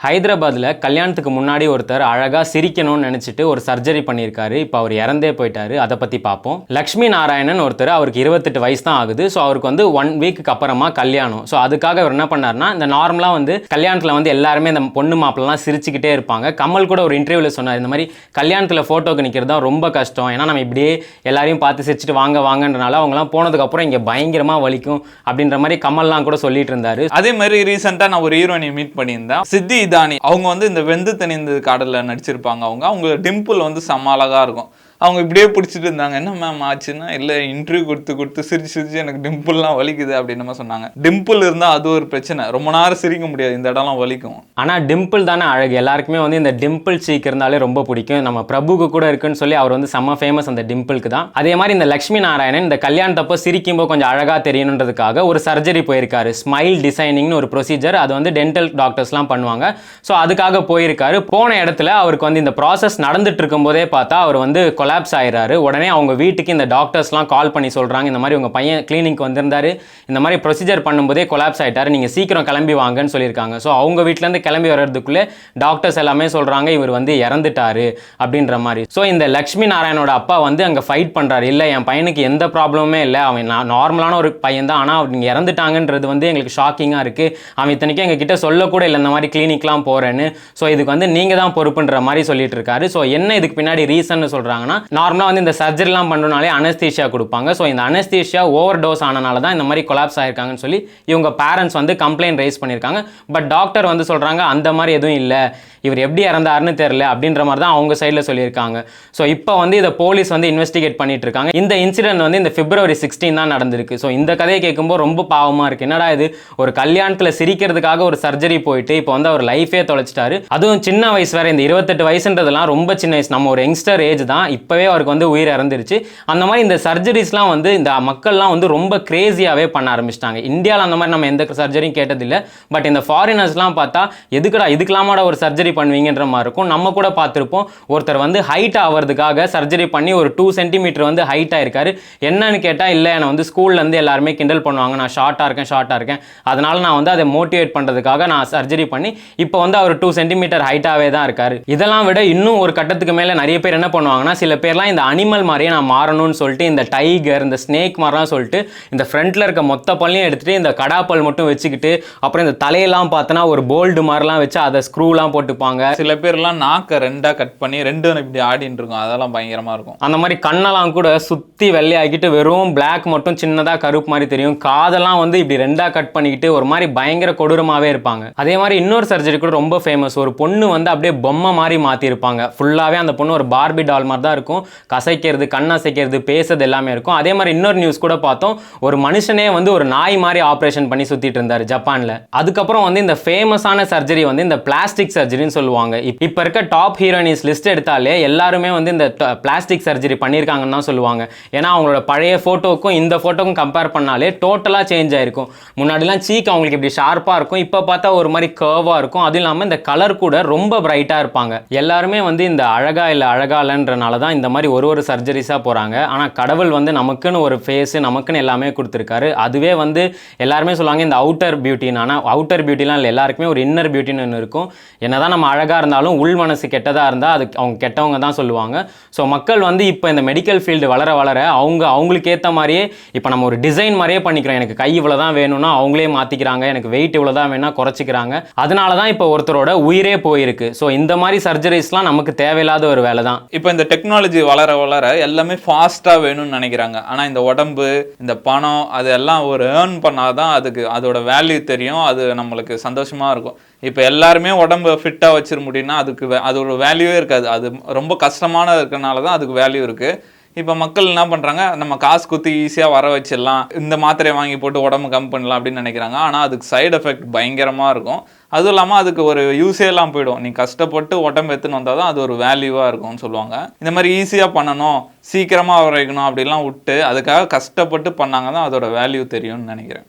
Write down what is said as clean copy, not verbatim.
ஹைதராபாத்தில் கல்யாணத்துக்கு முன்னாடி ஒருத்தர் அழகாக சிரிக்கணும்னு நினச்சிட்டு ஒரு சர்ஜரி பண்ணியிருக்காரு. இப்போ அவர் இறந்தே போயிட்டாரு. அதை பற்றி பார்ப்போம். லக்ஷ்மி நாராயணன் ஒருத்தர், அவருக்கு 28 வயசு தான் ஆகுது. ஸோ அவருக்கு வந்து 1 வீக்கு அப்புறமா கல்யாணம். ஸோ அதுக்காக அவர் என்ன பண்ணார்னா, இந்த நார்மலாக வந்து கல்யாணத்தில் வந்து எல்லாருமே இந்த பொண்ணு மாப்பிள்ளலாம் சிரிச்சுக்கிட்டே இருப்பாங்க. கமல் கூட ஒரு இன்டர்வியூவில் சொன்னார், இந்த மாதிரி கல்யாணத்தில் ஃபோட்டோக்கு நிற்கிறது தான் ரொம்ப கஷ்டம். ஏன்னா நம்ம இப்படியே எல்லாரையும் பார்த்து சிரிச்சுட்டு வாங்கன்றனால அவங்கலாம் போனதுக்கப்புறம் இங்கே பயங்கரமாக வலிக்கும் அப்படின்ற மாதிரி கமல்லாம் கூட சொல்லிட்டு இருந்தாரு. அதே மாதிரி ரீசெண்டாக நான் ஒரு ஹீரோயினை மீட் பண்ணியிருந்தேன், சித்தி இதானி. அவங்க வந்து இந்த வெந்து தணிந்து காடலில் நடிச்சிருப்பாங்க. அவங்க டிம்பிள் வந்து செம்ம அழகா இருக்கும். அவங்க இப்படியே பிடிச்சிட்டு இருந்தாங்க. என்ன மேம் ஆச்சுன்னா, இல்லை இன்டர்வியூ கொடுத்து சிரிச்சு எனக்கு டிம்பிள்லாம் வலிக்குது அப்படின்னு சொன்னாங்க. டிம்பிள் இருந்தால் அது ஒரு பிரச்சனை, ரொம்ப நேரம் சிரிக்க முடியாது, இந்த இடம்லாம் வலிக்கும். ஆனால் டிம்பிள் தானே அழகு. எல்லாருக்குமே வந்து இந்த டிம்பிள் சீக் இருந்தாலே ரொம்ப பிடிக்கும். நம்ம பிரபுக்கு கூட இருக்குன்னு சொல்லி அவர் வந்து செம்ம ஃபேமஸ் அந்த டிம்பிளுக்கு தான். அதே மாதிரி இந்த லக்ஷ்மி நாராயணன் இந்த கல்யாணத்தப்போ சிரிக்கும்போது கொஞ்சம் அழகாக தெரியணுன்றதுக்காக ஒரு சர்ஜரி போயிருக்காரு. ஸ்மைல் டிசைனிங்னு ஒரு ப்ரொசீஜர், அது வந்து டென்டல் டாக்டர்ஸ்லாம் பண்ணுவாங்க. ஸோ அதுக்காக போயிருக்காரு. போன இடத்துல அவருக்கு வந்து இந்த ப்ராசஸ் நடந்துட்டு இருக்கும் போதே பார்த்தா அவர் வந்து கொலாப்ஸ் ஆயிராரு. உடனே அவங்க வீட்டுக்கு இந்த டாக்டர்ஸ்லாம் கால் பண்ணி சொல்றாங்க, இந்த மாதிரி உங்க பையன் கிளினிக் வந்திருந்தாரு, இந்த மாதிரி ப்ரொசீஜர் பண்ணும்போதே கொலாப்ஸ் ஆயிட்டாரு, நீங்க சீக்கிரம் கிளம்பி வாங்கன்னு சொல்லியிருக்காங்க. ஸோ அவங்க வீட்டுல இருந்து கிளம்பி வர்றதுக்குள்ளே டாக்டர்ஸ் எல்லாமே சொல்றாங்க இவர் வந்து இறந்துட்டாரு அப்படின்ற மாதிரி. ஸோ இந்த லக்ஷ்மி நாராயணோட அப்பா வந்து அங்கே ஃபைட் பண்றாரு, இல்லை என் பையனுக்கு எந்த ப்ராப்ளமுமே இல்லை, அவன் நார்மலான ஒரு பையன் தான், ஆனால் அவங்க இறந்துட்டாங்கன்றது வந்து எங்களுக்கு ஷாக்கிங்காக இருக்கு, அவன் இத்தனைக்கும் எங்ககிட்ட சொல்லக்கூட இல்லை இந்த மாதிரி கிளினிக்லாம் போறேன்னு. ஸோ இதுக்கு வந்து நீங்க தான் பொறுப்புன்ற மாதிரி சொல்லிட்டு இருக்காரு. ஸோ என்ன இதுக்கு பின்னாடி ரீசன் சொல்றாங்கன்னா, நார்மலாக வந்து இந்த சர்ஜரிலாம் பண்ணுறனாலே அனஸ்தீஷியா கொடுப்பாங்க. ஸோ இந்த அனஸ்தீஷியா ஓவர் டோஸ் ஆனனால தான் இந்த மாதிரி கொலாப்ஸ் ஆயிருக்காங்கன்னு சொல்லி இவங்க பேரண்ட்ஸ் வந்து கம்ப்ளைண்ட் ரைஸ் பண்ணியிருக்காங்க. பட் டாக்டர் வந்து சொல்கிறாங்க அந்த மாதிரி எதுவும் இல்லை, இவர் எப்படி இறந்தாருன்னு தெரியல அப்படின்ற மாதிரி தான் அவங்க சைடில் சொல்லியிருக்காங்க. ஸோ இப்போ வந்து இதை போலீஸ் வந்து இன்வெஸ்டிகேட் பண்ணிட்டு இருக்காங்க. இந்த இன்சிடென்ட் வந்து இந்த February 16 தான் நடந்திருக்கு. ஸோ இந்த கதையை கேட்கும்போது ரொம்ப பாவமாக இருக்குது. என்னடா இது, ஒரு கல்யாணத்தில் சிரிக்கிறதுக்காக ஒரு சர்ஜரி போயிட்டு இப்போ வந்து அவர் லைஃபே தொலைச்சிட்டாரு. அதுவும் சின்ன வயசு வேறு, இந்த 28 வயசுன்றதெல்லாம் ரொம்ப சின்ன வயசு, நம்ம ஒரு யங்ஸ்டர் ஏஜ் தான், இப்போவே அவருக்கு வந்து உயிர் இறந்துருச்சு. அந்த மாதிரி இந்த சர்ஜரிஸ்லாம் வந்து இந்த மக்கள்லாம் வந்து ரொம்ப கிரேசியாகவே பண்ண ஆரம்பிச்சிட்டாங்க. இந்தியாவில் அந்த மாதிரி நம்ம எந்த சர்ஜரியும் கேட்டதில்லை. பட் இந்த ஃபாரினர்ஸ்லாம் பார்த்தா எதுக்குடா இதுக்கெல்லாமாட ஒரு சர்ஜரி பண்ணுவீங்கன்ற மாதிரி இருக்கும். நம்ம கூட பார்த்துருப்போம், ஒருத்தர் வந்து ஹைட் ஆகிறதுக்காக சர்ஜரி பண்ணி ஒரு 2 சென்டிமீட்டர் வந்து ஹைட் ஆயிருக்காரு. என்னன்னு கேட்டால், இல்லை என்னை வந்து ஸ்கூல்லேருந்து எல்லாருமே கிண்டல் பண்ணுவாங்க, நான் ஷார்ட்டாக இருக்கேன், அதனால நான் வந்து அதை மோட்டிவேட் பண்ணுறதுக்காக நான் சர்ஜரி பண்ணி இப்போ வந்து அவர் 2 சென்டிமீட்டர் ஹைட்டாகவே தான் இருக்காரு. இதெல்லாம் விட இன்னும் ஒரு கட்டத்துக்கு மேலே நிறைய பேர் என்ன பண்ணுவாங்கன்னா, சில பேர்லாம் இந்த அனிமல் மாதிரியே நான் மாறணும்னு சொல்லிட்டு இந்த டைகர் இந்த ஸ்னேக் மாதிரிலாம் சொல்லிட்டு இந்த ஃப்ரண்ட்டில் இருக்க மொத்த பல்லையும் எடுத்துகிட்டு இந்த கடாப்பல் மட்டும் வச்சுக்கிட்டு அப்புறம் இந்த தலையெல்லாம் பார்த்தோன்னா ஒரு போல்டு மாதிரிலாம் வச்சு அதை ஸ்க்ரூலாம் போட்டுப்பாங்க. சில பேர்லாம் நாக்கை 2ஆ கட் பண்ணி 2 இப்படி ஆடின்னு இருக்கும், அதெல்லாம் பயங்கரமாக இருக்கும். அந்த மாதிரி கண்ணெல்லாம் கூட சுற்றி வெள்ளையாக்கிட்டு வெறும் பிளாக் மட்டும் சின்னதாக கருப்பு மாதிரி தெரியும். காதெல்லாம் வந்து இப்படி 2ஆ கட் பண்ணிக்கிட்டு ஒரு மாதிரி பயங்கர கொடூரமாகவே இருப்பாங்க. அதே மாதிரி இன்னொரு சர்ஜரி கூட ரொம்ப ஃபேமஸ், ஒரு பொண்ணு வந்து அப்படியே பொம்மை மாதிரி மாற்றிருப்பாங்க. ஃபுல்லாகவே அந்த பொண்ணு ஒரு பார்பி டால் மாதிரி தான் இருக்கும், கசைக்கிறது கண்ணசைக்கிறது பேசுறது எல்லாமே இருக்கும். அதே மாதிரி இன்னொரு நியூஸ் கூட பார்த்தோம், ஒரு மனுஷனே வந்து ஒரு நாய் மாதிரி ஆப்ரேஷன் பண்ணி சுத்திட்டு இருந்தாரு ஜப்பான்ல. அதுக்கப்புறம் வந்து இந்த ஃபேமஸான சர்ஜரி வந்து இந்த பிளாஸ்டிக் சர்ஜரின்னு சொல்லுவாங்க. இப்போ இருக்க டாப் ஹீரோயினிஸ் லிஸ்ட் எடுத்தாலே எல்லாருமே வந்து இந்த பிளாஸ்டிக் சர்ஜரி பண்ணியிருக்காங்கன்னு தான் சொல்லுவாங்க. ஏன்னா அவங்களோட பழைய ஃபோட்டோக்கும் இந்த ஃபோட்டோக்கும் கம்பேர் பண்ணாலே டோட்டலாக சேஞ்ச் ஆயிருக்கும். முன்னாடிலாம் சீக் அவங்களுக்கு இப்படி ஷார்ப்பாக இருக்கும், இப்போ பார்த்தா ஒரு மாதிரி கர்வாக இருக்கும். அதுவும் இல்லாமல் இந்த கலர் கூட ரொம்ப பிரைட்டாக இருப்பாங்க. எல்லாருமே வந்து இந்த அழகா இல்லை அழகா இல்லைன்றனால தான் இந்த மாதிரி ஒரு சர்ஜரிஸாக போகிறாங்க. ஆனால் கடவுள் வந்து நமக்குன்னு ஒரு ஃபேஸு நமக்குன்னு எல்லாமே கொடுத்துருக்காரு. அதுவே வந்து எல்லாருமே சொல்லுவாங்க இந்த அவுட்டர் பியூட்டின்னு. ஆனால் அவுட்டர் பியூட்டிலாம் இல்லை, எல்லாருக்குமே ஒரு இன்னர் பியூட்டின்னு ஒன்று இருக்கும். என்னதான் நம்ம அழகாக இருந்தாலும் உள் மனசு கெட்டதாக இருந்தால் அது அவங்க கெட்டவங்க தான் சொல்லுவாங்க. ஸோ மக்கள் வந்து இப்போ இந்த மெடிக்கல் ஃபீல்டு வளர அவங்களுக்கு ஏற்ற மாதிரியே இப்போ நம்ம ஒரு டிசைன் மாதிரியே பண்ணிக்கிறோம். எனக்கு கை இவ்வளோ தான் வேணும்னா அவங்களே மாற்றிக்கிறாங்க, எனக்கு வெயிட் இவ்வளோ தான் வேணா குறைச்சிக்கிறாங்க. அதனால தான் இப்போ ஒருத்தரோட உயிரே போயிருக்கு. ஸோ இந்த மாதிரி சர்ஜரிஸ்லாம் நமக்கு தேவையில்லாத ஒரு வேலை தான். இப்போ இந்த டெக்னாலஜி வளர எல்லாமே ஃபாஸ்ட்டாக வேணும்னு நினைக்கிறாங்க. ஆனால் இந்த உடம்பு இந்த பணம் அதெல்லாம் ஒரு ஏர்ன் பண்ணாதான் அதுக்கு அதோட வேல்யூ தெரியும், அது நம்மளுக்கு சந்தோஷமாக இருக்கும். இப்போ எல்லாருமே உடம்பு ஃபிட்டாக வச்சிட முடியும்னா அதோட வேல்யூவே இருக்காது. அது ரொம்ப கஷ்டமான இருக்கிறனால தான் அதுக்கு வேல்யூ இருக்குது. இப்போ மக்கள் என்ன பண்ணுறாங்க, நம்ம காசு குத்தி ஈஸியாக வர வச்சிடலாம், இந்த மாத்திரையை வாங்கி போட்டு உடம்பு கம்மி பண்ணலாம் அப்படின்னு நினைக்கிறாங்க. ஆனால் அதுக்கு சைடு எஃபெக்ட் பயங்கரமாக இருக்கும். அதுவும் இல்லாமல் அதுக்கு ஒரு யூஸே எல்லாம் போயிடும். நீ கஷ்டப்பட்டு உடம்பு எடுத்துன்னு வந்தால் தான் அது ஒரு வேல்யூவாக இருக்கும்னு சொல்லுவாங்க. இந்த மாதிரி ஈஸியாக பண்ணணும், சீக்கிரமாக வரைக்கணும் அப்படிலாம் விட்டு அதுக்காக கஷ்டப்பட்டு பண்ணாங்க தான் அதோட வேல்யூ தெரியும்னு நினைக்கிறேன்.